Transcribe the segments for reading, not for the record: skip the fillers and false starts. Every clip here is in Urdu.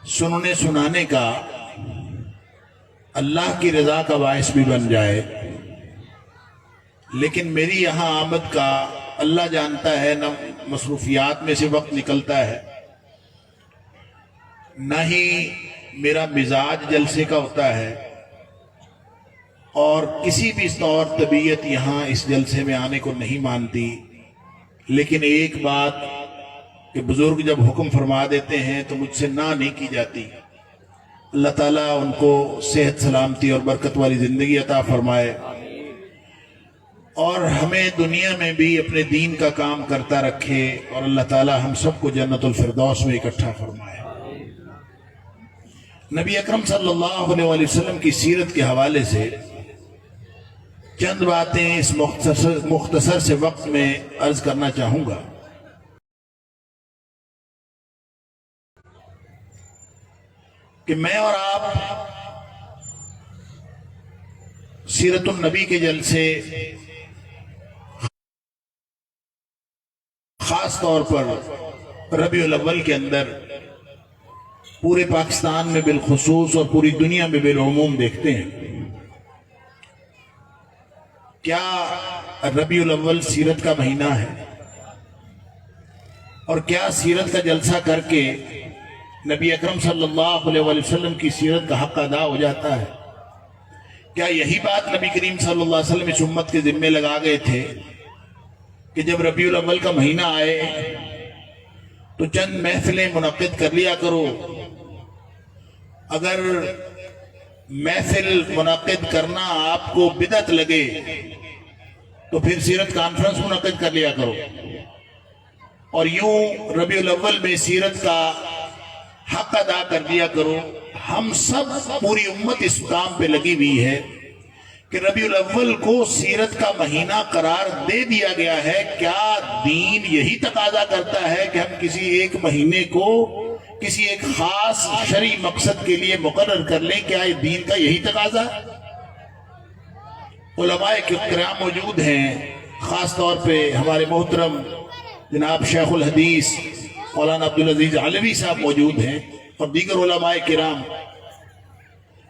سننے سنانے کا اللہ کی رضا کا باعث بھی بن جائے، لیکن میری یہاں آمد کا اللہ جانتا ہے نہ مصروفیات میں سے وقت نکلتا ہے، نہ ہی میرا مزاج جلسے کا ہوتا ہے، اور کسی بھی طور طبیعت یہاں اس جلسے میں آنے کو نہیں مانتی۔ لیکن ایک بات کہ بزرگ جب حکم فرما دیتے ہیں تو مجھ سے نہ نہیں کی جاتی۔ اللہ تعالیٰ ان کو صحت سلامتی اور برکت والی زندگی عطا فرمائے، اور ہمیں دنیا میں بھی اپنے دین کا کام کرتا رکھے، اور اللہ تعالیٰ ہم سب کو جنت الفردوس میں اکٹھا فرمائے۔ نبی اکرم صلی اللہ علیہ وسلم کی سیرت کے حوالے سے چند باتیں اس مختصر سے وقت میں عرض کرنا چاہوں گا۔ کہ میں اور آپ سیرت النبی کے جلسے خاص طور پر ربیع الاول کے اندر پورے پاکستان میں بالخصوص اور پوری دنیا میں بالعموم دیکھتے ہیں۔ کیا ربیع الاول سیرت کا مہینہ ہے؟ اور کیا سیرت کا جلسہ کر کے نبی اکرم صلی اللہ علیہ وسلم کی سیرت کا حق ادا ہو جاتا ہے؟ کیا یہی بات نبی کریم صلی اللہ علیہ وسلم اس امت کے ذمے لگا گئے تھے کہ جب ربیع الاول کا مہینہ آئے تو چند محفلیں منعقد کر لیا کرو؟ اگر محفل منعقد کرنا آپ کو بدعت لگے تو پھر سیرت کانفرنس منعقد کر لیا کرو، اور یوں ربیع الاول میں سیرت کا حق ادا کر دیا کرو۔ ہم سب پوری امت اس کام پہ لگی ہوئی ہے کہ ربیع الاول کو سیرت کا مہینہ قرار دے دیا گیا ہے۔ کیا دین یہی تقاضا کرتا ہے کہ ہم کسی ایک مہینے کو کسی ایک خاص شرعی مقصد کے لیے مقرر کر لیں؟ کیا یہ دین کا یہی تقاضا ہے؟ علماء کرام موجود ہیں، خاص طور پہ ہمارے محترم جناب شیخ الحدیث مولانا عبدالعزیز علوی صاحب موجود ہیں، اور دیگر علماء کرام۔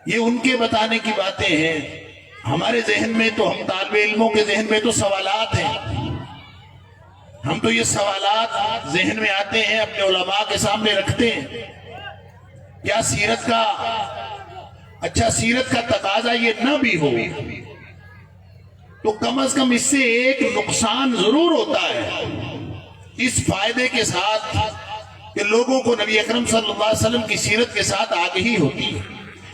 یہ ان کے بتانے کی باتیں ہیں۔ ہمارے ذہن میں تو، ہم طالب علموں کے ذہن میں تو سوالات ہیں، ہم تو یہ سوالات ذہن میں آتے ہیں، اپنے علماء کے سامنے رکھتے ہیں۔ کیا سیرت کا سیرت کا تقاضا یہ نہ بھی ہو تو کم از کم اس سے ایک نقصان ضرور ہوتا ہے، اس فائدے کے ساتھ کہ لوگوں کو نبی اکرم صلی اللہ علیہ وسلم کی سیرت کے ساتھ آگہی ہوتی ہے،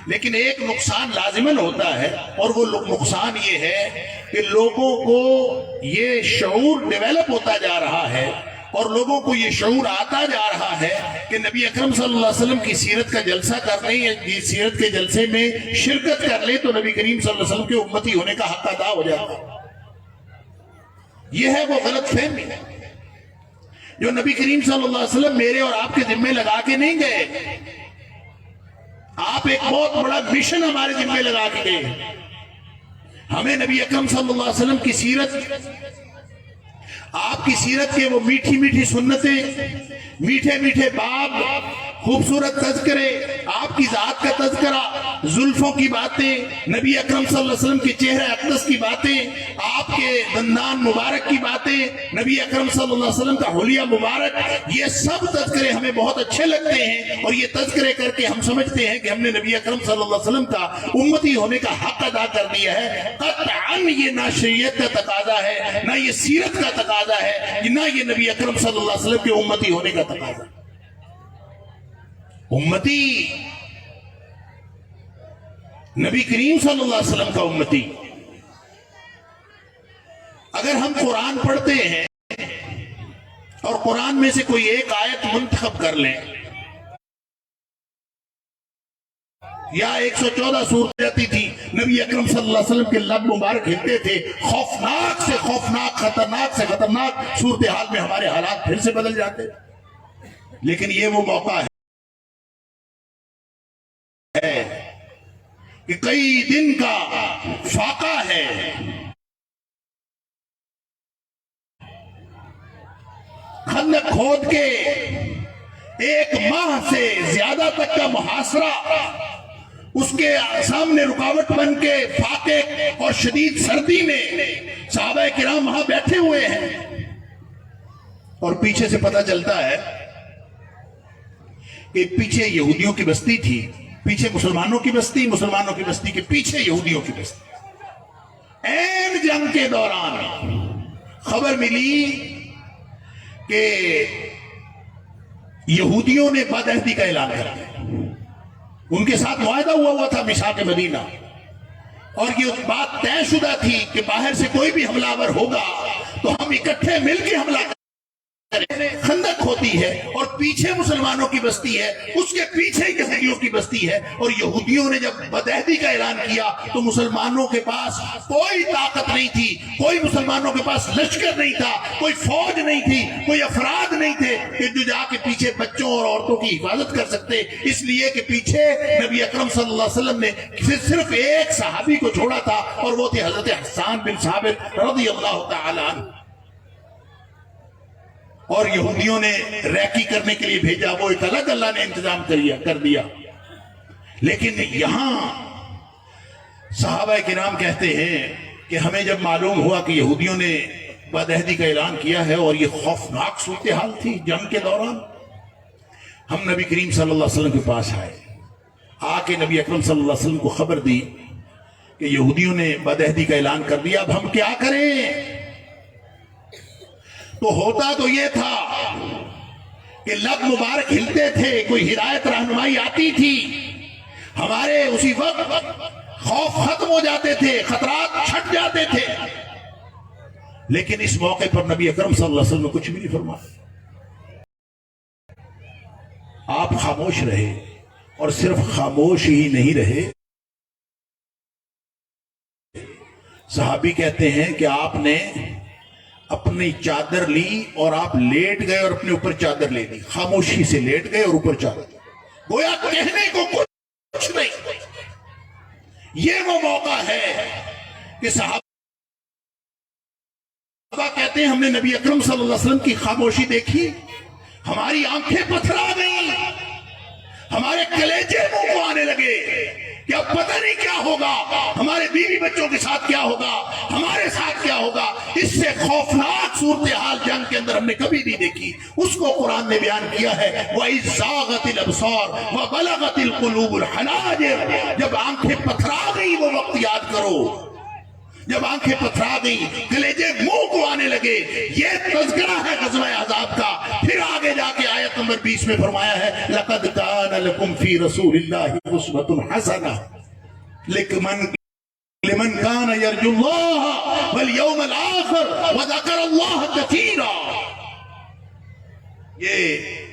لیکن ایک نقصان لازماً ہوتا ہے، اور وہ نقصان یہ ہے کہ لوگوں کو یہ شعور ڈیولپ ہوتا جا رہا ہے، اور لوگوں کو یہ شعور آتا جا رہا ہے کہ نبی اکرم صلی اللہ علیہ وسلم کی سیرت کا جلسہ کر لیں یا سیرت کے جلسے میں شرکت کر لیں تو نبی کریم صلی اللہ علیہ وسلم کے امتی ہونے کا حق ادا ہو جاتا ہے۔ یہ ہے وہ غلط فہمی جو نبی کریم صلی اللہ علیہ وسلم میرے اور آپ کے ذمے لگا کے نہیں گئے۔ آپ ایک بہت بڑا مشن ہمارے ذمے لگا کے گئے۔ ہمیں نبی اکرم صلی اللہ علیہ وسلم کی سیرت، آپ کی سیرت کے وہ میٹھی میٹھی سنتیں، میٹھے میٹھے باب، خوبصورت تذکرے، آپ کی ذات کا تذکرہ، زلفوں کی باتیں، نبی اکرم صلی اللہ علیہ وسلم کے چہرے اقدس کی باتیں، آپ کے دندان مبارک کی باتیں، نبی اکرم صلی اللہ علیہ وسلم کا حلیہ مبارک، یہ سب تذکرے ہمیں بہت اچھے لگتے ہیں، اور یہ تذکرے کر کے ہم سمجھتے ہیں کہ ہم نے نبی اکرم صلی اللہ علیہ وسلم کا امتی ہونے کا حق ادا کر دیا ہے۔ قطعاً یہ نہ شریعت کا تقاضا ہے، نہ یہ سیرت کا تقاضا ہے، نہ یہ نبی اکرم صلی اللہ علیہ وسلم کے امتی ہونے کا تقاضا ہے۔ امتی نبی کریم صلی اللہ علیہ وسلم کا امتی۔ اگر ہم قرآن پڑھتے ہیں اور قرآن میں سے کوئی ایک آیت منتخب کر لیں، یا 114 سورت جاتی تھی، نبی اکرم صلی اللہ علیہ وسلم کے لب مبارک ہلتے تھے، خوفناک سے خوفناک، خطرناک سے خطرناک صورتحال میں ہمارے حالات پھر سے بدل جاتے۔ لیکن یہ وہ موقع ہے کہ کئی دن کا فاقہ ہے، خندق کھود کے 1 ماہ سے زیادہ تک کا بصرہ اس کے سامنے رکاوٹ بن کے فاقے اور شدید سردی میں صحابہ کرام وہاں بیٹھے ہوئے ہیں، اور پیچھے سے پتہ چلتا ہے کہ پیچھے یہودیوں کی بستی تھی، پیچھے مسلمانوں کی بستی، مسلمانوں کی بستی کے پیچھے یہودیوں کی بستی۔ این جنگ کے دوران خبر ملی کہ یہودیوں نے بدعہدی کا اعلان کر دیا۔ ان کے ساتھ معاہدہ ہوا تھا میثاق مدینہ، اور یہ بات طے شدہ تھی کہ باہر سے کوئی بھی حملہ آور ہوگا تو ہم اکٹھے مل کے حملہ کریں۔ خندق ہوتی ہے اور پیچھے مسلمانوں کی بستی ہے، اس کے پیچھے یہودیوں کی بستی ہے، اور یہودیوں نے جب بدعہدی کا اعلان کیا تو مسلمانوں کے پاس کوئی طاقت نہیں تھی، کوئی مسلمانوں کے پاس لشکر نہیں تھا، کوئی فوج نہیں تھی، کوئی افراد نہیں تھے کہ جو جا کے پیچھے بچوں اور عورتوں کی حفاظت کر سکتے، اس لیے کہ پیچھے نبی اکرم صلی اللہ علیہ وسلم نے صرف ایک صحابی کو چھوڑا تھا، اور وہ تھے حضرت حسان بن ثابت رضی اللہ تعالی عنہ، اور یہودیوں نے ریکی کرنے کے لیے بھیجا، وہ ایک الگ اللہ نے انتظام کر دیا۔ لیکن یہاں صحابہ کرام کہتے ہیں کہ ہمیں جب معلوم ہوا کہ یہودیوں نے بدعہدی کا اعلان کیا ہے، اور یہ خوفناک صورتحال تھی جنگ کے دوران، ہم نبی کریم صلی اللہ علیہ وسلم کے پاس آئے، آ کے نبی اکرم صلی اللہ علیہ وسلم کو خبر دی کہ یہودیوں نے بدعہدی کا اعلان کر دیا، اب ہم کیا کریں؟ تو ہوتا تو یہ تھا کہ لب مبارک ہلتے تھے، کوئی ہدایت رہنمائی آتی تھی، ہمارے اسی وقت خوف ختم ہو جاتے تھے، خطرات چھٹ جاتے تھے، لیکن اس موقع پر نبی اکرم صلی اللہ علیہ وسلم نے کچھ بھی نہیں فرمایا۔ آپ خاموش رہے، اور صرف خاموش ہی نہیں رہے، صحابی کہتے ہیں کہ آپ نے اپنی چادر لی اور آپ لیٹ گئے اور اپنے اوپر چادر لے لی، خاموشی سے لیٹ گئے اور اوپر چادر، گویا کہنے کو کچھ نہیں۔ یہ وہ موقع ہے کہ صحابہ کہتے ہیں ہم نے نبی اکرم صلی اللہ علیہ وسلم کی خاموشی دیکھی، ہماری آنکھیں پتھرا گئیں، ہمارے کلیجے منہ کو آنے لگے کہ اب پتہ نہیں کیا ہوگا، ہمارے بیوی بچوں کے ساتھ کیا ہوگا، ہمارے ساتھ کیا ہوگا۔ اس سے خوفناک صورتحال جنگ کے اندر ہم نے کبھی نہیں دیکھی، اس کو قرآن نے بیان کیا ہے، وَإِذْ زَاغَتِ الْأَبْصَارُ وَبَلَغَتِ الْقُلُوبُ الْحَنَاجِرَ۔ جب آنکھیں پتھرا گئی وہ وقت یاد کرو، جب آنکھیں پتھرا گئی، کلیجے منہ کو آنے لگے۔ یہ تذکرہ ہے غزوہ احزاب کا۔ پھر آگے جا کے آیت نمبر 20 میں فرمایا ہے لَقَدْ كَانَ لَكُمْ فِي رَسُولِ اللَّهِ أُسْوَةٌ حَسَنَةٌ لِمَنْ كَانَ يَرْجُو اللَّهَ وَالْيَوْمَ الْآخِرَ وَذَكَرَ اللَّهَ كَثِيرًا۔ یہ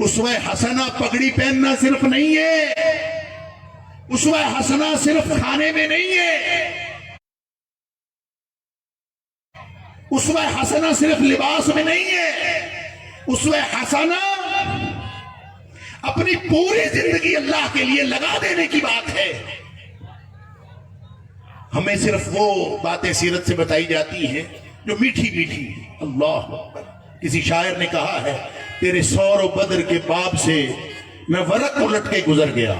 اسوہ حسنہ پگڑی پہننا صرف نہیں ہے، اسوہ حسنہ صرف کھانے میں نہیں ہے، اسوہ حسنہ صرف لباس میں نہیں ہے، اسوہ حسنہ اپنی پوری زندگی اللہ کے لیے لگا دینے کی بات ہے۔ ہمیں صرف وہ باتیں سیرت سے بتائی جاتی ہیں جو میٹھی میٹھی۔ اللہ اکبر۔ کسی شاعر نے کہا ہے تیرے سور و بدر کے باب سے میں ورق الٹ کے گزر گیا،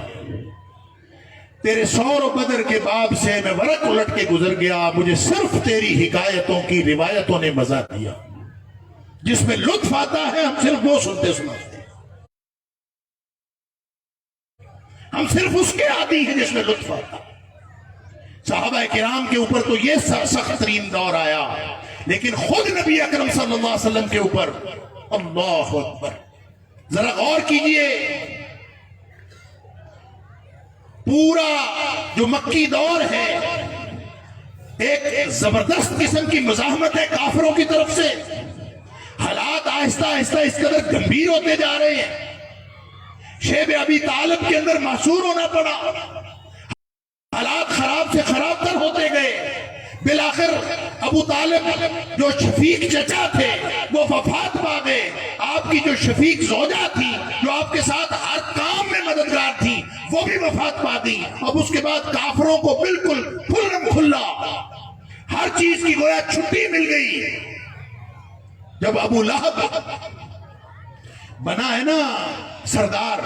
تیرے سور و بدر کے باب سے میں ورق الٹ کے گزر گیا، مجھے صرف تیری حکایتوں کی روایتوں نے مزہ دیا۔ جس میں لطف آتا ہے ہم صرف وہ سنتے سناتے ہیں، ہم صرف اس کے عادی ہیں جس میں لطف آتا ہے۔ صحابہ کرام کے اوپر تو یہ سخت ترین دور آیا، لیکن خود نبی اکرم صلی اللہ علیہ وسلم کے اوپر اللہ اکبر۔ ذرا غور کیجئے، پورا جو مکی دور ہے ایک زبردست قسم کی مزاحمت ہے کافروں کی طرف سے، حالات آہستہ آہستہ اس قدر گمبھیر ہوتے جا رہے ہیں، شیب ابی طالب کے اندر محصور ہونا پڑا، حالات خراب سے خراب تر ہوتے گئے، بالآخر ابو طالب جو شفیق چچا تھے وہ وفات پا گئے، آپ کی جو شفیق زوجہ تھی جو آپ کے ساتھ ہر کام میں مددگار تھی وہ بھی وفات پا گئی۔ اب اس کے بعد کافروں کو بالکل کھلم کھلا ہر چیز کی گویا چھٹی مل گئی۔ جب ابو لہب بنا ہے نا سردار،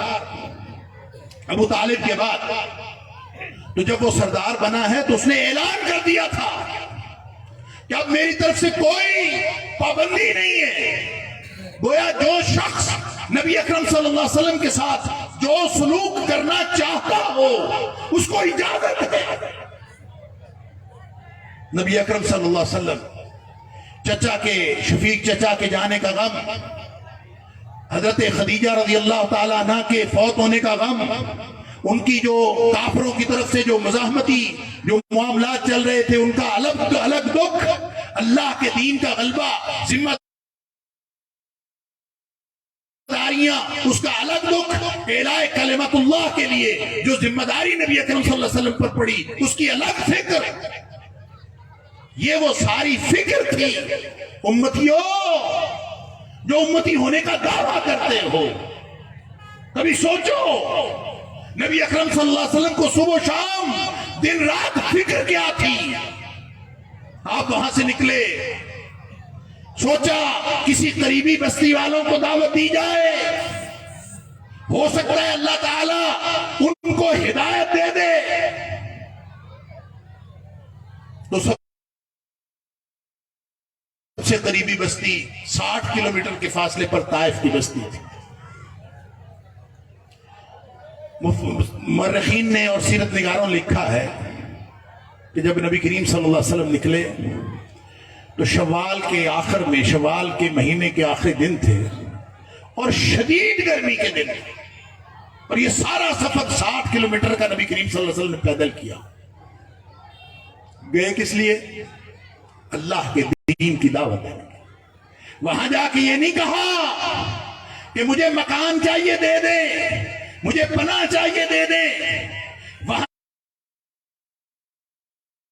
ابو طالب کے بعد تو جب وہ سردار بنا ہے تو اس نے اعلان کر دیا تھا کہ اب میری طرف سے کوئی پابندی نہیں ہے. گویا جو شخص نبی اکرم صلی اللہ علیہ وسلم کے ساتھ جو سلوک کرنا چاہتا ہو اس کو اجازت ہے. نبی اکرم صلی اللہ علیہ وسلم چچا کے شفیق چچا کے جانے کا غم، حضرت خدیجہ رضی اللہ تعالیٰ عنہ کے فوت ہونے کا غم، ان کی جو کافروں کی طرف سے جو مزاحمتی جو معاملات چل رہے تھے ان کا الگ دکھ، اللہ کے دین کا غلبہ، ذمہ داریاں اس کا الگ دکھ، اعلاء کلمت اللہ کے لیے جو ذمہ داری نبی اکرم صلی اللہ علیہ وسلم پر پڑی اس کی الگ فکر. یہ وہ ساری فکر تھی. امتیوں جو امتی ہونے کا دعویٰ کرتے ہو، کبھی سوچو نبی اکرم صلی اللہ علیہ وسلم کو صبح و شام دن رات فکر کیا تھی. آپ وہاں سے نکلے، سوچا کسی قریبی بستی والوں کو دعوت دی جائے، ہو سکتا ہے اللہ تعالیٰ ان کو ہدایت دے دے. تو سب سے قریبی بستی 60 کلومیٹر کے فاصلے پر طائف کی بستی تھی. مورخین نے اور سیرت نگاروں نے لکھا ہے کہ جب نبی کریم صلی اللہ علیہ وسلم نکلے تو شوال کے آخر میں، شوال کے مہینے کے آخری دن تھے اور شدید گرمی کے دن، اور یہ سارا سفر 60 کلومیٹر کا نبی کریم صلی اللہ علیہ وسلم نے پیدل کیا. گئے کس لیے؟ اللہ کے دین کی دعوت ہے. وہاں جا کے یہ نہیں کہا کہ مجھے مکان چاہیے دے دے، مجھے پناہ چاہیے دے دے. وہاں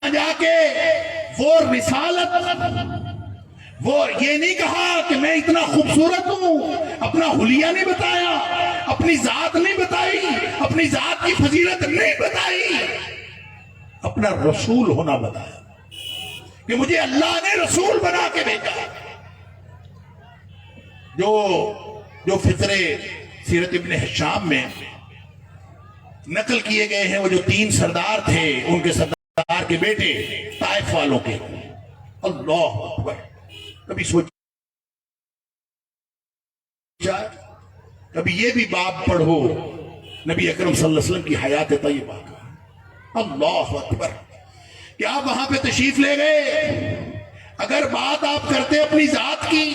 جا کے وہ رسالت، وہ یہ نہیں کہا کہ میں اتنا خوبصورت ہوں، اپنا حلیہ نہیں بتایا، اپنی ذات نہیں بتائی، اپنی ذات کی فضیلت نہیں بتائی، اپنا رسول ہونا بتایا کہ مجھے اللہ نے رسول بنا کے بھیجا. جو فطرے سیرت ابن ہشام میں نقل کیے گئے ہیں، وہ جو 3 سردار تھے، ان کے سردار کے بیٹے طائف والوں کے. اللہ اکبر. کبھی سوچا، کبھی یہ بھی باب پڑھو نبی اکرم صلی اللہ علیہ وسلم کی حیات طیبہ کا. اللہ اکبر. کہ آپ وہاں پہ تشریف لے گئے، اگر بات آپ کرتے اپنی ذات کی،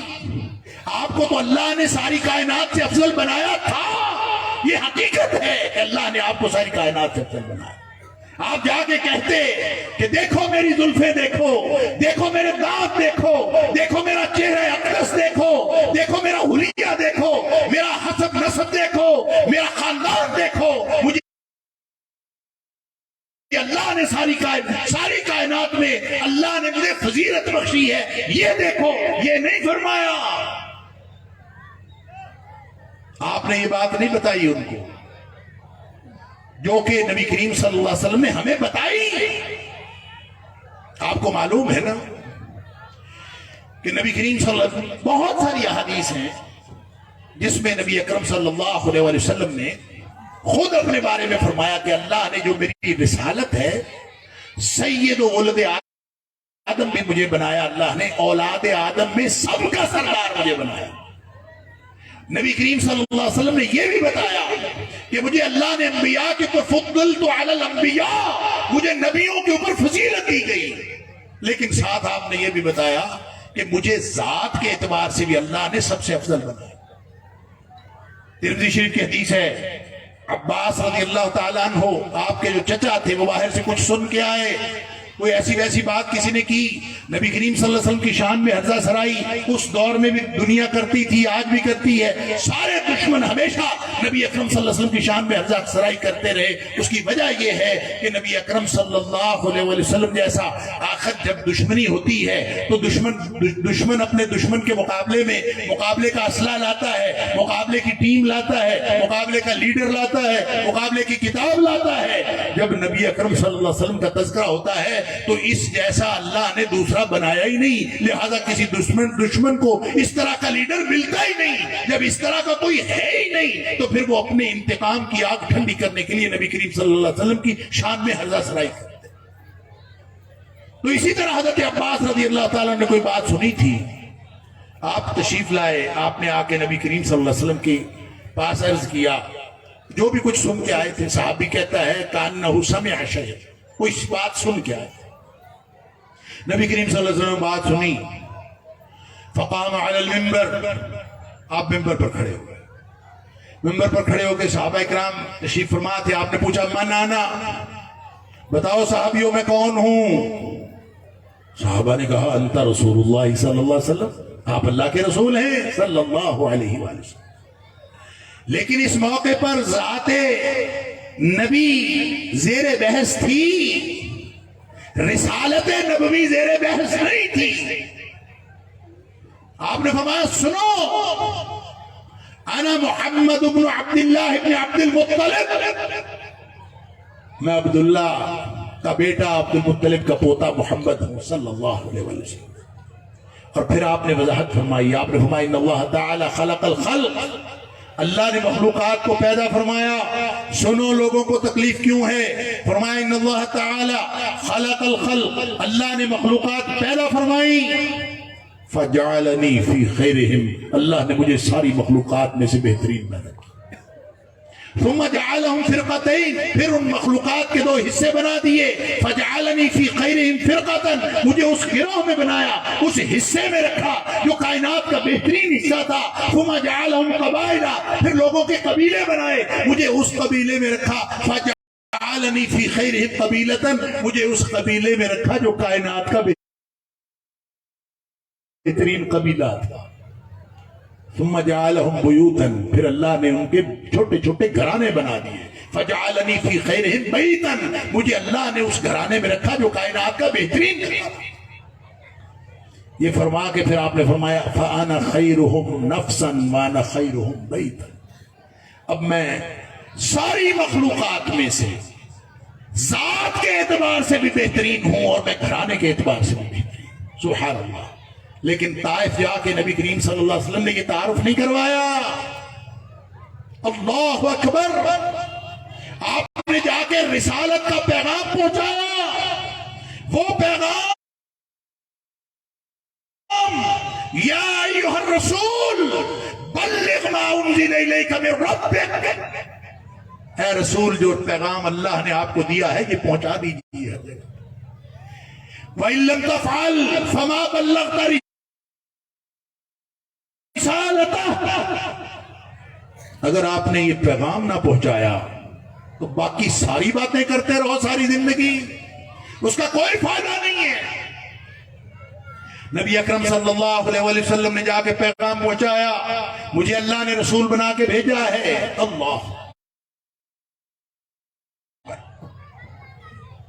آپ کو تو اللہ نے ساری کائنات سے افضل بنایا تھا. یہ حقیقت ہے کہ اللہ نے آپ کو ساری کائنات سے افضل بنایا. آپ جا کے کہتے کہ دیکھو میری زلفیں، دیکھو دیکھو میرے دانت، دیکھو دیکھو میرا چہرہ اقدس، دیکھو دیکھو میرا حلیہ، دیکھو میرا حسب نسب، دیکھو میرا خاندان، دیکھو مجھے اللہ نے ساری کائنات میں اللہ نے مجھے فضیلت بخشی ہے، یہ دیکھو. یہ نہیں فرمایا. آپ نے یہ بات نہیں بتائی ان کو جو کہ نبی کریم صلی اللہ علیہ وسلم نے ہمیں بتائی. آپ کو معلوم ہے نا کہ نبی کریم صلی اللہ علیہ وسلم، بہت ساری احادیث ہیں جس میں نبی اکرم صلی اللہ علیہ وسلم نے خود اپنے بارے میں فرمایا کہ اللہ نے جو میری رسالت ہے، سید و ولد آدم بھی مجھے بنایا، اللہ نے اولاد آدم میں سب کا سردار مجھے بنایا. نبی کریم صلی اللہ علیہ وسلم نے یہ بھی بتایا کہ مجھے اللہ نے انبیاء کے اوپر فضلت علی الانبیاء، مجھے نبیوں کے اوپر فضیلت دی گئی. لیکن ساتھ آپ نے یہ بھی بتایا کہ مجھے ذات کے اعتبار سے بھی اللہ نے سب سے افضل بنایا. ترمذی شریف کی حدیث ہے، عباس رضی اللہ تعالیٰ عنہ، آپ کے جو چچا تھے، وہ باہر سے کچھ سن کے آئے، کوئی ایسی ویسی بات کسی نے کی. نبی کریم صلی اللہ علیہ وسلم کی شان میں حرزہ سرائی اس دور میں بھی دنیا کرتی تھی، آج بھی کرتی ہے. سارے دشمن ہمیشہ نبی اکرم صلی اللہ علیہ وسلم کی شان میں حرزہ سرائی کرتے رہے. اس کی وجہ یہ ہے کہ نبی اکرم صلی اللہ علیہ وسلم جیسا آخر جب دشمنی ہوتی ہے تو دشمن اپنے دشمن کے مقابلے میں مقابلے کا اسلحہ لاتا ہے، مقابلے کی ٹیم لاتا ہے، مقابلے کا لیڈر لاتا ہے، مقابلے کی کتاب لاتا ہے. جب نبی اکرم صلی اللہ علیہ وسلم کا تذکرہ ہوتا ہے تو اس جیسا اللہ نے دوسرا بنایا ہی نہیں، لہذا کسی دشمن کو اس طرح کا لیڈر ملتا ہی نہیں۔ جب اس طرح کا کوئی ہے ہی نہیں تو پھر وہ اپنے انتقام کی آگ ٹھنڈی کرنے کے لیے نبی کریم صلی اللہ علیہ وسلم کی شان میں ہرزہ سرائی کرتے۔ تو اسی طرح حضرت عباس رضی اللہ تعالیٰ نے کوئی بات سنی تھی، آپ تشریف لائے، آپ نے آ کے نبی کریم صلی اللہ علیہ وسلم کے پاس عرض کیا، جو بھی کچھ سن کے آئے تھے، صحابی کہتا ہے کأنہ سمع شیئا، کوئی بات سن کے آئے تھے۔ نبی کریم صلی اللہ علیہ وسلم بات سنی، فقام علی المنبر، آپ ممبر پر کھڑے ہوئے، ممبر پر کھڑے ہو کے صحابہ اکرام تشریف فرما تھے، آپ نے پوچھا من انا، بتاؤ صحابیوں میں کون ہوں؟ صحابہ نے کہا انت رسول اللہ صلی اللہ علیہ وسلم، آپ اللہ کے رسول ہیں صلی اللہ علیہ وآلہ وسلم۔ لیکن اس موقع پر ذات نبی زیر بحث تھی، رسالت نبوی زیر بحث نہیں تھی۔ آپ نے فرمایا سنو، انا محمد بن عبداللہ بن عبد المطلب، میں عبداللہ کا بیٹا عبد المطلب کا پوتا محمد ہوں صلی اللہ علیہ وسلم۔ اور پھر آپ نے وضاحت فرمائی، آپ نے فرمایا ان اللہ تعالی خلق الخلق، اللہ نے مخلوقات کو پیدا فرمایا۔ سنو لوگوں کو تکلیف کیوں ہے، فرمایا ان اللہ تعالی خلق الخلق، اللہ نے مخلوقات پیدا فرمائی، فجعلنی فی خیرہم، اللہ نے مجھے ساری مخلوقات میں سے بہترین پیدا کیا۔ ثم جعلهم فرقتين، پھر ان مخلوقات کے دو حصے بنا دیے، فجعلنی فی خیرہم فرقتا، مجھے اس گروہ میں بنایا، اس حصے میں رکھا جو کائنات کا بہترین حصہ تھا۔ ثم جعلهم قبائلا، پھر لوگوں کے قبیلے بنائے، مجھے اس قبیلے میں رکھا، فجعلنی فی خیرہم قبیلتا، مجھے اس قبیلے میں رکھا جو کائنات کا بہترین قبیلہ تھا۔ ثم جعلهم بیوتا، پھر اللہ نے ان کے چھوٹے چھوٹے گھرانے بنا دیے، فجعلنی فی خیرہم بیتا، مجھے اللہ نے اس گھرانے میں رکھا جو کائنات کا بہترین تھا۔ یہ فرما کے پھر آپ نے فرمایا فانا خیرہم نفسا وانا خیرہم بیتا، اب میں ساری مخلوقات میں سے ذات کے اعتبار سے بھی بہترین ہوں اور میں گھرانے کے اعتبار سے بھی بہترین ہوں۔ سبحان اللہ۔ لیکن طائف جا کے نبی کریم صلی اللہ علیہ وسلم نے یہ تعارف نہیں کروایا۔ اللہ اکبر، آپ نے جا کے رسالت کا پیغام پہنچایا، وہ پیغام یا ایھا الرسول بلغ ما انزل الیک من ربک، اے رسول جو پیغام اللہ نے آپ کو دیا ہے یہ پہنچا دیجیے۔ وَإِن لَّمْ تَفْعَلْ فَمَا بَلَّغْتَ اگر آپ نے یہ پیغام نہ پہنچایا تو باقی ساری باتیں کرتے رہو ساری زندگی، اس کا کوئی فائدہ نہیں ہے۔ نبی اکرم صلی اللہ علیہ وسلم نے جا کے پیغام پہنچایا، مجھے اللہ نے رسول بنا کے بھیجا ہے۔ اللہ،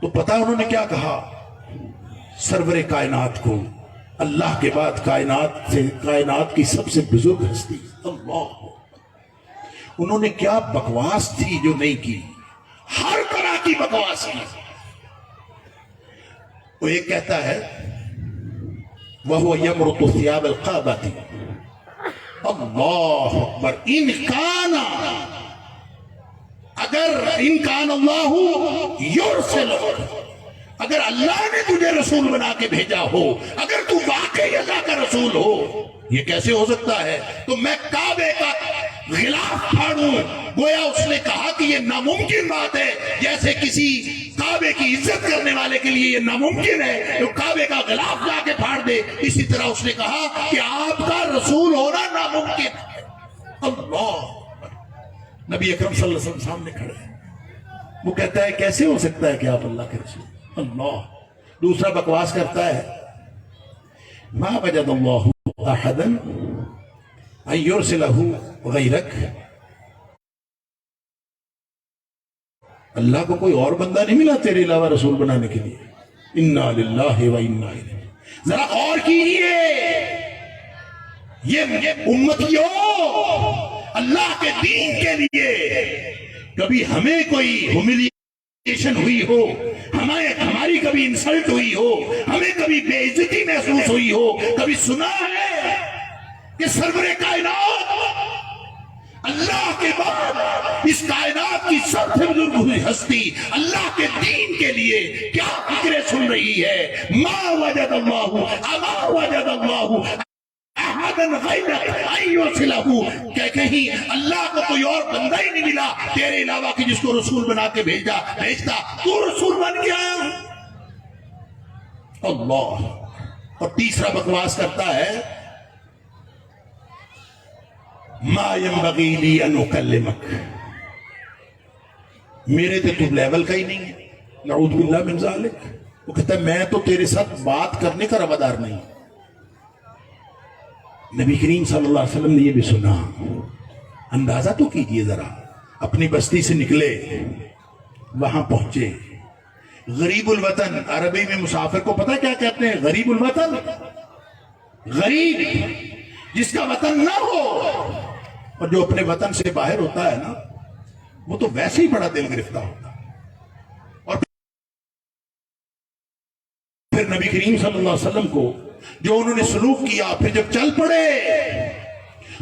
تو پتہ انہوں نے کیا کہا؟ سرور کائنات کو اللہ کے بعد کائنات کی سب سے بزرگ ہستی اللہ، انہوں نے کیا بکواس تھی جو نہیں کی، ہر طرح کی بکواس کی۔ وہ ایک کہتا ہے وَهُوَ يَمْرُطُ ثِيَابَ الْقَعْبَةِ، اللہ اکبر، ان کان اللہ یرسل، اگر اللہ نے تجھے رسول بنا کے بھیجا ہو، اگر تو واقعی اللہ کا رسول ہو، یہ کیسے ہو سکتا ہے؟ تو میں کعبے کا غلاف پھاڑوں، گویا اس نے کہا کہ یہ ناممکن بات ہے، جیسے کسی کعبے کی عزت کرنے والے کے لیے یہ ناممکن ہے تو کعبے کا غلاف جا کے پھاڑ دے، اسی طرح اس نے کہا کہ آپ کا رسول ہونا ناممکن ہے۔ اللہ، نبی اکرم صلی اللہ علیہ وسلم سامنے کھڑے ہیں، وہ کہتا ہے کیسے ہو سکتا ہے کہ آپ اللہ کے رسول؟ اللہ، دوسرا بکواس کرتا ہے ما وجد اللہ احدا ان یرسلہ غیرک، اللہ کو کوئی اور بندہ نہیں ملا تیرے علاوہ رسول بنانے کے لیے۔ انا للہ و انا الیہ، ذرا غور کیجئے، یہ امتیوں اللہ کے دین کے لیے کبھی ہمیں کوئی ہوئی ہو، ہمارے ہماری کبھی انسلٹ ہوئی ہو، ہمیں کبھی بے عزتی محسوس ہوئی ہو، کبھی سنا ہے کہ سرور کائنات اللہ کے بعد اس کائنات کی سب سے بزرگ ہوئی ہستی اللہ کے دین کے لیے کیا فکریں سن رہی ہے؟ ما وجد اللہ اما وجد اللہ احدن غیرک ایو صلہو، کہ کہیں اللہ کو کوئی اور بندہ ہی نہیں ملا تیرے علاوہ کہ جس کو رسول بنا کے بھیجتا تو رسول بن گیا۔ اللہ۔ اور تیسرا بکواس کرتا ہے ما ينبغي لي ان اكلمك، میرے تو لیول کا ہی نہیں ہے، نعوذ باللہ من ذالک۔ وہ کہتا ہے میں تو تیرے ساتھ بات کرنے کا روادار نہیں۔ نبی کریم صلی اللہ علیہ وسلم نے یہ بھی سنا۔ اندازہ تو کیجئے ذرا، اپنی بستی سے نکلے، وہاں پہنچے، غریب الوطن، عربی میں مسافر کو پتہ کیا کہتے ہیں؟ غریب الوطن، غریب جس کا وطن نہ ہو، اور جو اپنے وطن سے باہر ہوتا ہے نا وہ تو ویسے ہی بڑا دل گرفتہ ہوتا ہے۔ اور پھر نبی کریم صلی اللہ علیہ وسلم کو جو انہوں نے سلوک کیا، پھر جب چل پڑے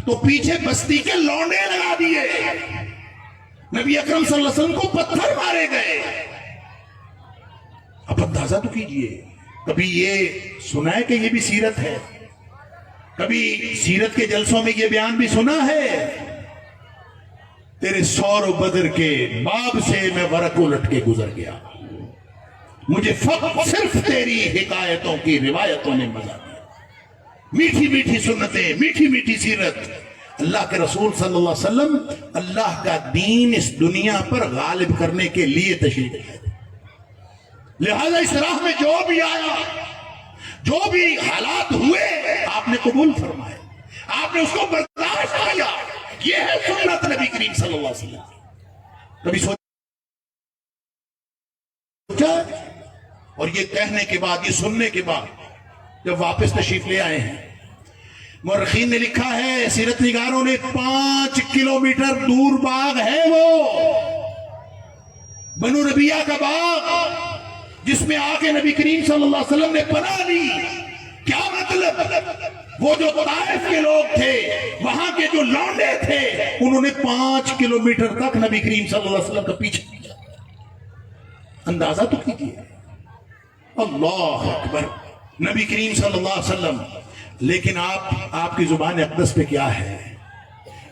تو پیچھے بستی کے لونڈے لگا دیے، نبی اکرم صلی اللہ علیہ وسلم کو پتھر مارے گئے۔ اب اندازہ تو کیجئے، کبھی یہ سنا ہے کہ یہ بھی سیرت ہے؟ کبھی سیرت کے جلسوں میں یہ بیان بھی سنا ہے؟ تیرے سور و بدر کے باب سے میں ورق الٹ کے گزر گیا، مجھے صرف تیری حکایتوں کی روایتوں نے مزہ دیا، میٹھی میٹھی سنتیں، میٹھی میٹھی سیرت۔ اللہ کے رسول صلی اللہ علیہ وسلم اللہ کا دین اس دنیا پر غالب کرنے کے لیے تشریف لائے، لہذا اس راہ میں جو بھی آیا، جو بھی حالات ہوئے، آپ نے قبول فرمائے، آپ نے اس کو برداشت کیا۔ یہ ہے سنت نبی کریم صلی اللہ علیہ وسلم۔ کبھی سوچا؟ اور یہ کہنے کے بعد، یہ سننے کے بعد جب واپس تشریف لے آئے ہیں، مورخین نے لکھا ہے، سیرت نگاروں نے 5 کلومیٹر دور باغ ہے وہ بنو ربیعہ کا باغ، جس میں آ کے نبی کریم صلی اللہ علیہ وسلم نے پناہ لی۔ کیا مطلب؟ وہ جو طائف کے لوگ تھے، وہاں کے جو لونڈے تھے، انہوں نے 5 کلومیٹر تک نبی کریم صلی اللہ علیہ وسلم کا پیچھے کیا۔ اندازہ تو کیجئے، اللہ اکبر، نبی کریم صلی اللہ علیہ وسلم۔ لیکن آپ کی زبان اقدس پہ کیا ہے؟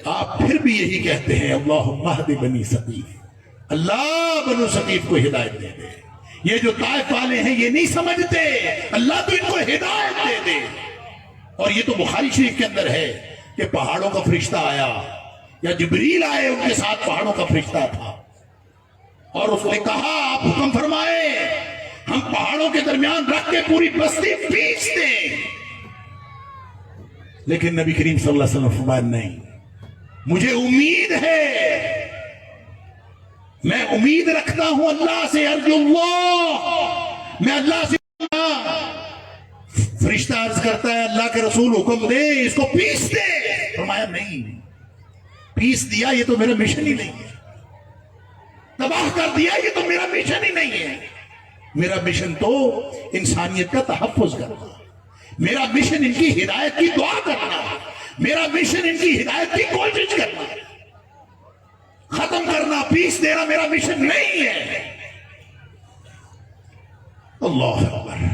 آپ پھر بھی یہی کہتے ہیں اللہم اہد بنی ثقیف، اللہ بنو ثقیف کو ہدایت دے دے۔ یہ جو طائف والے ہیں یہ نہیں سمجھتے، اللہ تو ان کو ہدایت دے دے۔ اور یہ تو بخاری شریف کے اندر ہے کہ پہاڑوں کا فرشتہ آیا، یا جبریل آئے، ان کے ساتھ پہاڑوں کا فرشتہ تھا، اور اس نے کہا آپ حکم فرمائے ہم پہاڑوں کے درمیان رکھ کے پوری بستی پیس دیں۔ لیکن نبی کریم صلی اللہ علیہ وسلم فرمایا نہیں، مجھے امید ہے، میں امید رکھتا ہوں اللہ سے، ارجو اللہ، میں اللہ سے۔ فرشتہ عرض کرتا ہے اللہ کے رسول حکم دے اس کو پیس دے۔ فرمایا نہیں، پیس دیا یہ تو میرا مشن ہی نہیں ہے، تباہ کر دیا یہ تو میرا مشن ہی نہیں ہے۔ میرا مشن تو انسانیت کا تحفظ کرنا، میرا مشن ان کی ہدایت کی دعا کرنا، میرا مشن ان کی ہدایت کی کوشش کرنا، ختم کرنا، پیس دینا میرا مشن نہیں ہے۔ اللہ اکبر۔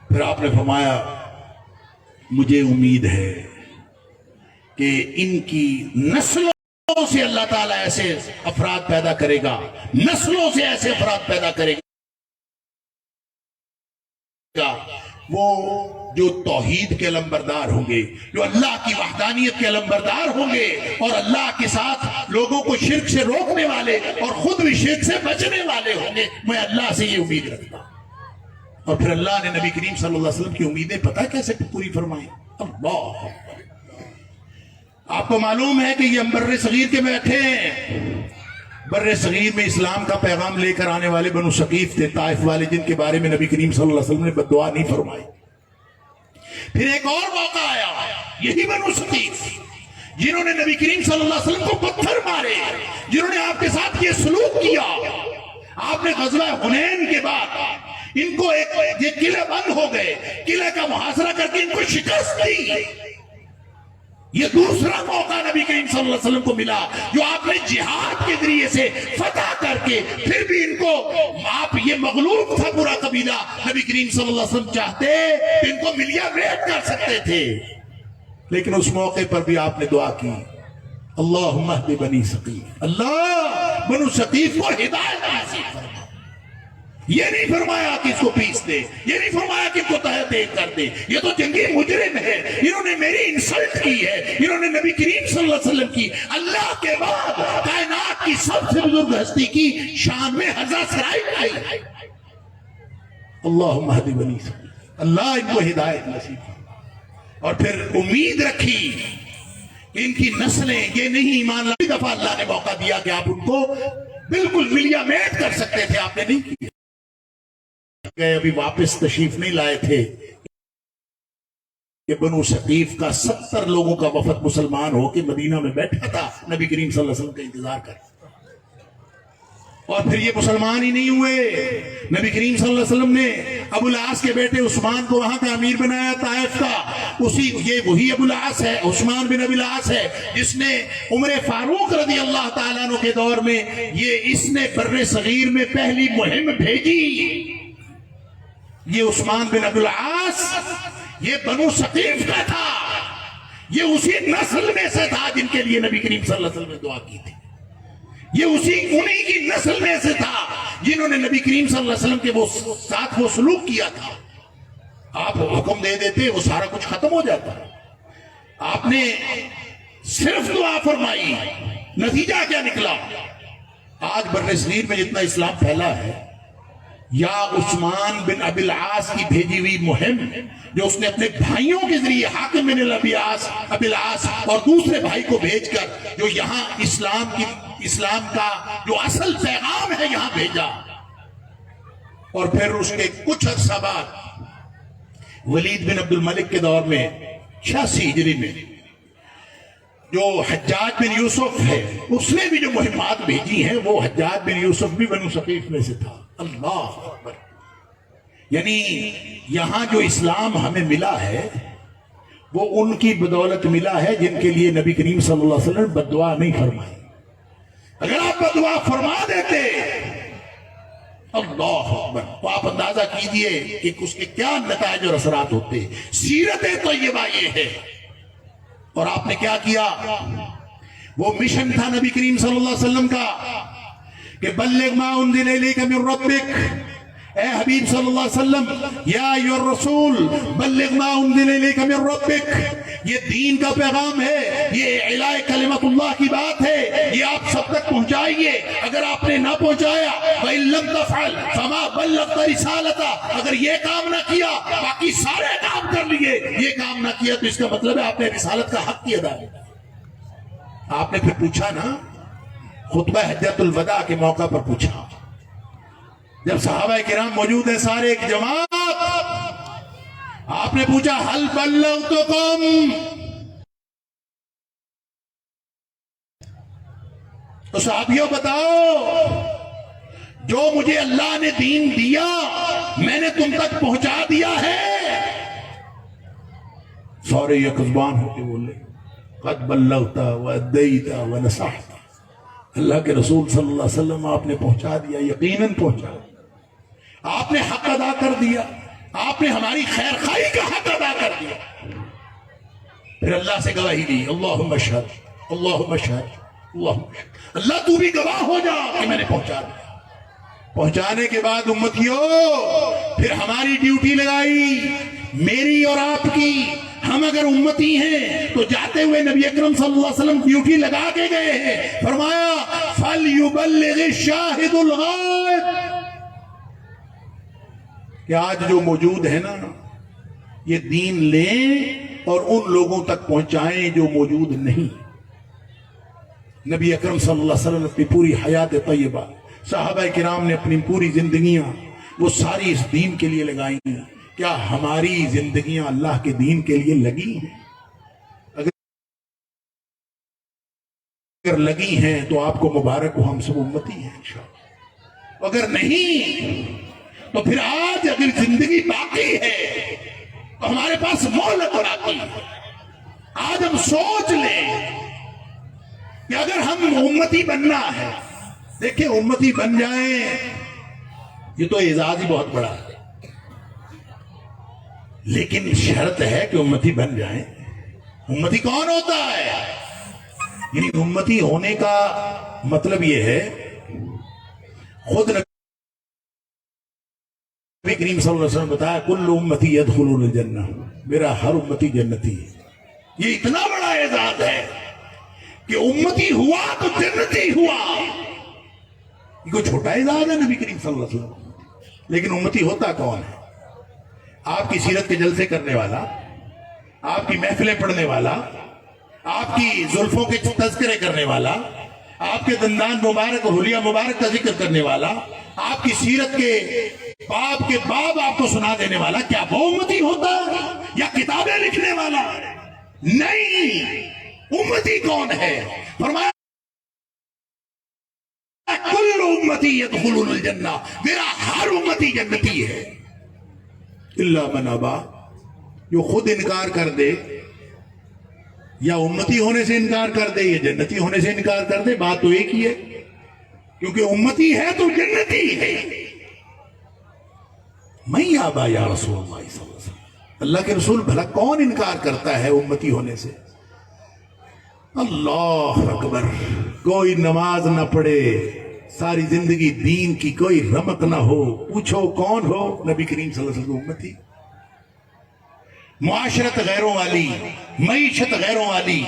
پھر آپ نے فرمایا مجھے امید ہے کہ ان کی نسلوں سے اللہ تعالیٰ ایسے افراد پیدا کرے گا، نسلوں سے ایسے افراد پیدا کرے گا، وہ جو توحید کے علمبردار ہوں گے، جو اللہ کی وحدانیت کے علمبردار ہوں گے، اور اللہ کے ساتھ لوگوں کو شرک سے روکنے والے اور خود بھی شرک سے بچنے والے ہوں گے۔ میں اللہ سے یہ امید رکھتا ہوں۔ اور پھر اللہ نے نبی کریم صلی اللہ علیہ وسلم کی امیدیں پتہ کیسے پوری فرمائیں؟ اللہ آپ کو معلوم ہے کہ یہ ہم بر صغیر کے بیٹھے ہیں، بر صغیر میں اسلام کا پیغام لے کر آنے والے بنو ثقیف تھے، طائف والے، جن کے بارے میں نبی کریم صلی اللہ علیہ وسلم نے بددعا نہیں فرمائی۔ پھر ایک اور موقع آیا، یہی بنو ثقیف جنہوں نے نبی کریم صلی اللہ علیہ وسلم کو پتھر مارے، جنہوں نے آپ کے ساتھ یہ سلوک کیا۔ آپ نے غزوہ حنین کے بعد ان کو ایک یہ قلعے بند ہو گئے، قلعے کا محاصرہ کر کے ان کو شکست دی۔ یہ دوسرا موقع نبی کریم صلی اللہ علیہ وسلم کو ملا جو آپ نے جہاد کے ذریعے سے فتح کر کے، پھر بھی ان کو آپ یہ مغلوب تھا پورا قبیلہ، نبی کریم صلی اللہ علیہ وسلم چاہتے کہ ان کو ملیا میٹ کر سکتے تھے، لیکن اس موقع پر بھی آپ نے دعا کی اللہم اہد بنی ثقیف، اللہ بنو ثقیف کو ہدایت نصیب فرما۔ یہ نہیں فرمایا کہ اس کو پیس دے، یہ نہیں فرمایا کہ ان کو تہہ تیگ کر دے، یہ تو جنگی مجرم ہے، انہوں نے میری انسلٹ کی ہے، انہوں نے نبی کریم صلی اللہ علیہ وسلم کی، اللہ کے بعد کائنات کی سب سے بزرگ ہستی کی شان میں ہزا سرائی آئی۔ اللہم اہد بنی ثقیف، اللہ ان کو ہدایت نصیب فرما۔ اور پھر امید رکھی کہ ان کی نسلیں یہ نہیں ایمان لائی، دفعہ اللہ نے موقع دیا کہ آپ ان کو بالکل ملیا میٹ کر سکتے تھے، آپ نے نہیں کیا۔ گئے ابھی واپس تشریف نہیں لائے تھے کہ بنو ثقیف کا 70 لوگوں کا وفد مسلمان ہو کے مدینہ میں بیٹھا تھا نبی کریم صلی اللہ علیہ وسلم کا انتظار کر، اور پھر یہ مسلمان ہی نہیں ہوئے۔ نبی کریم صلی اللہ علیہ وسلم نے ابو العاص کے بیٹے عثمان کو وہاں کا امیر بنایا طائف کا، یہ وہی ابو العاص ہے، عثمان بن ابی العاص ہے جس نے عمر فاروق رضی اللہ تعالیٰ عنہ کے دور میں اس نے بر صغیر میں پہلی مہم بھیجی۔ یہ عثمان بن ابی العاص یہ بنو ثقیف کا تھا، یہ اسی نسل میں سے تھا جن کے لیے نبی کریم صلی اللہ علیہ وسلم نے دعا کی تھی، یہ انہی کی نسل میں سے تھا جنہوں نے نبی کریم صلی اللہ علیہ وسلم کے ساتھ وہ سلوک کیا تھا۔ آپ حکم دے دیتے وہ سارا کچھ ختم ہو جاتا، آپ نے صرف دعا فرمائی، نتیجہ کیا نکلا؟ آج بر صغیر میں جتنا اسلام پھیلا ہے، یا عثمان بن ابی العاص کی بھیجی ہوئی مہم جو اس نے اپنے بھائیوں کے ذریعے حاکم بن ابی العاص اور دوسرے بھائی کو بھیج کر جو یہاں اسلام کا جو اصل پیغام ہے یہاں بھیجا، اور پھر اس کے کچھ عرصہ بعد ولید بن عبد الملک کے دور میں 86 ہجری میں جو حجاج بن یوسف ہے اس نے بھی جو مہمات بھیجی ہیں، وہ حجاج بن یوسف بھی بنو ثقیف میں سے تھا۔ اللہ اکبر، یعنی یہاں جو اسلام ہمیں ملا ہے وہ ان کی بدولت ملا ہے جن کے لیے نبی کریم صلی اللہ علیہ وسلم بد دعا نہیں فرمائی۔ اگر آپ بد دعا فرما دیتے اللہ اکبر تو آپ اندازہ کیجئے کہ اس کے کیا نتائج اور اثرات ہوتے۔ سیرت طیبہ یہ ہے، اور آپ نے کیا کیا؟ وہ مشن تھا نبی کریم صلی اللہ علیہ وسلم کا کہ بلغ ما انزل الیک من ربک، اے حبیب صلی اللہ علیہ وسلم، یا ایھا الرسول بلغ ما انزل الیک من ربک، یہ دین کا پیغام ہے، یہ اعلاء کلمت اللہ کی بات ہے، یہ آپ سب تک پہنچائیے۔ اگر آپ نے نہ پہنچایا وَإِن لَمْ تَفْعَلْ فَمَا بَلَّغْتَ رِسَالَتَهُ، اگر یہ کام نہ کیا باقی سارے کام کر لیے، یہ کام نہ کیا تو اس کا مطلب ہے آپ نے رسالت کا حق کی ادا کیا۔ آپ نے پھر پوچھا نا، خطبہ حجۃ الوداع کے موقع پر پوچھا، جب صحابہ کرام موجود ہیں سارے ایک جماعت، آپ نے پوچھا حل بلغتکم، تو صحابیوں بتاؤ جو مجھے اللہ نے دین دیا میں نے تم تک پہنچا دیا ہے؟ سورے یک زبان ہوتے بولے قد بلغت وادیت ونصحت، اللہ کے رسول صلی اللہ علیہ وسلم آپ نے پہنچا دیا، یقیناً پہنچا، آپ نے حق ادا کر دیا، آپ نے ہماری خیر خواہی کا حق ادا کر دیا۔ پھر اللہ سے گواہی دی، اللہم اشہد اللہم اشہد اللہم اشہد، اللہ تو بھی گواہ ہو جا کہ میں نے پہنچا دیا۔ پہنچانے کے بعد امتیوں پھر ہماری ڈیوٹی لگائی، میری اور آپ کی۔ ہم اگر امتی ہیں تو جاتے ہوئے نبی اکرم صلی اللہ علیہ وسلم ڈیوٹی لگا کے گئے ہیں، فرمایا فَلْيُبَلِّغِ الشَّاهِدُ الْغَائِبَ، کہ آج جو موجود ہے نا یہ دین لیں اور ان لوگوں تک پہنچائیں جو موجود نہیں۔ نبی اکرم صلی اللہ علیہ وسلم اپنی پوری حیات طیبہ، صحابہ کرام نے اپنی پوری زندگیاں وہ ساری اس دین کے لیے لگائی ہیں۔ کیا ہماری زندگیاں اللہ کے دین کے لیے لگی ہیں؟ اگر لگی ہیں تو آپ کو مبارک ہو، ہم سب امتی ہیں انشاءاللہ۔ اگر نہیں تو پھر آج اگر زندگی باقی ہے تو ہمارے پاس مہلت باقی ہے. آج ہم سوچ لیں کہ اگر ہم امتی بننا ہے، دیکھیں امتی بن جائیں یہ تو اعزاز ہی بہت بڑا ہے، لیکن شرط ہے کہ امتی بن جائیں. امتی کون ہوتا ہے؟ یعنی امتی ہونے کا مطلب یہ ہے، خود نبی کریم صلی اللہ علیہ وسلم بتایا کل امتی یدخلون الجنہ، میرا ہر امتی جنتی ہے. یہ اتنا بڑا اعزاز ہے کہ امتی ہوا تو جنتی ہوا. یہ کوئی چھوٹا اعزاز ہے نبی کریم صلی اللہ علیہ وسلم. لیکن امتی ہوتا کون ہے؟ آپ کی سیرت کے جلسے کرنے والا، آپ کی محفلیں پڑھنے والا، آپ کی زلفوں کے تذکرے کرنے والا، آپ کے دندان مبارک اور حلیہ مبارک کا ذکر کرنے والا، آپ کی سیرت کے باب آپ کو سنا دینے والا، کیا وہ امتی ہوتا ہے یا کتابیں لکھنے والا؟ نہیں. امتی کون ہے؟ فرمایا کل امتی یدخلون الجنہ، میرا ہر امتی جنتی ہے. الا من ابا، جو خود انکار کر دے، یا امتی ہونے سے انکار کر دے یا جنتی ہونے سے انکار کر دے، بات تو ایک ہی ہے، کیونکہ امتی ہے تو جنتی ہے. میں ابا یا رسول اللہ صلی اللہ علیہ وسلم، اللہ کے رسول بھلا کون انکار کرتا ہے امتی ہونے سے؟ اللہ اکبر. کوئی نماز نہ پڑھے، ساری زندگی دین کی کوئی رمق نہ ہو، پوچھو کون ہو؟ نبی کریم صلی اللہ علیہ وسلم امتی. معاشرت غیروں والی، معیشت غیروں والی،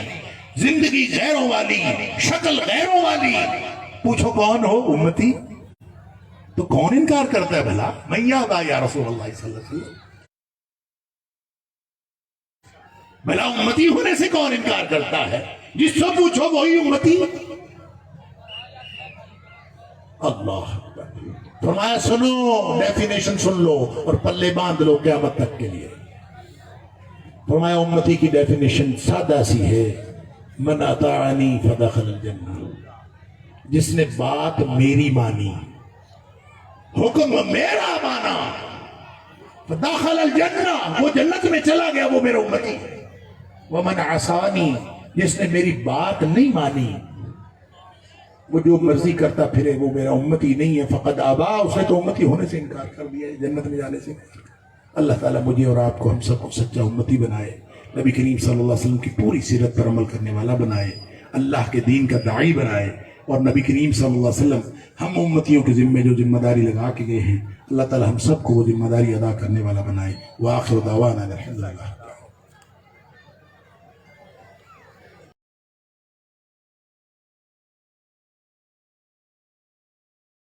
زندگی غیروں والی، شکل غیروں والی، پوچھو کون ہو؟ امتی. تو کون انکار کرتا ہے بھلا؟ میں ابا یا رسول اللہ صلی اللہ علیہ وسلم. بھلا امتی ہونے سے کون انکار کرتا ہے؟ جس سے پوچھو وہی امتی. اللہ فرمایا سنو، ڈیفینیشن سن لو اور پلے باندھ لو قیامت تک کے لیے. فرمایا امتی کی ڈیفینیشن سادہ سی ہے، من اطاعنی فدخل الجنہ، جس نے بات میری مانی، حکم میرا مانا، فدخل الجنہ، وہ جنت میں چلا گیا، وہ میرا امتی ہے. ومن عصانی، جس نے میری بات نہیں مانی، وہ جو مرضی کرتا پھرے، وہ میرا امتی نہیں ہے. فقد ابا، اس نے تو امتی ہونے سے انکار کر دیا ہے، جنت میں جانے سے. اللہ تعالیٰ مجھے اور آپ کو، ہم سب کو سچا امتی بنائے، نبی کریم صلی اللہ علیہ وسلم کی پوری سیرت پر عمل کرنے والا بنائے، اللہ کے دین کا داعی بنائے. اور نبی کریم صلی اللہ علیہ وسلم ہم امتیوں کے ذمے جو ذمہ داری لگا کے گئے ہیں، اللہ تعالیٰ ہم سب کو وہ ذمہ داری ادا کرنے والا بنائے. وآخر دعوانا الحمدللہ.